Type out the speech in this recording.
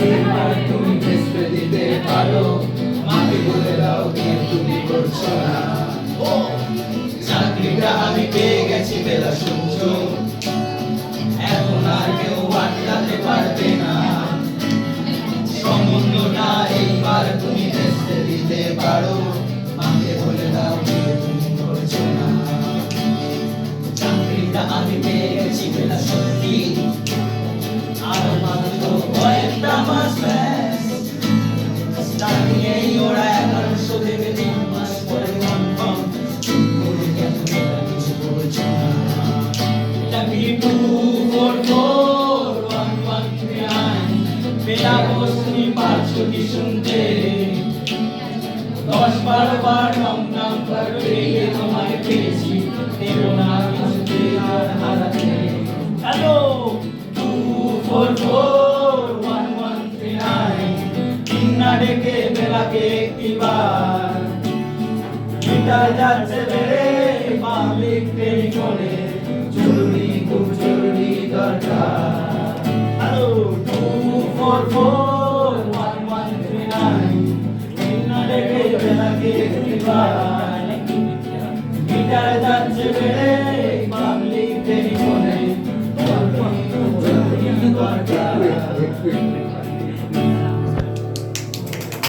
এবার তুমি ভেস্তে দিতে পারো, মাকে বলে দাও বিয়ে তুমি করছো না। চাকরিটা আমি পেয়ে গেছি বেলা সূর্য, এখন আর কেউ আটকাতে পারবে না। সম্বন্ধটা এইবার তুমি ভেস্তে দিতে পারো, মাকে বলে দাও বিয়ে তুমি করছো না। চাকরিটা আমি পেয়ে গেছি বেলা সত্যি, আর মাত্র কয়েকটা মাস ব্যাস। স্টার্টিং এই ওরা 1100 দেবে, 3 মাস পরে কনফার্ম। বলে কেন এটা কিছু বলছো না? এটা কি 2441139 বেলা বস তুমি পারছো কি শুনতে? 10-12 বার রং নাম্বার পেয়ে তোমায় পেয়েছি, দেব না কিছুতে আর হারাতে। হ্যালো 2441139 কিন্না ডেকে বেলাকে একটিবার। মিটার যাচ্ছে বেড়ে পাবলিক টেলিফোনে, জরুরি খুব জরুরি দরকার। হ্যালো 244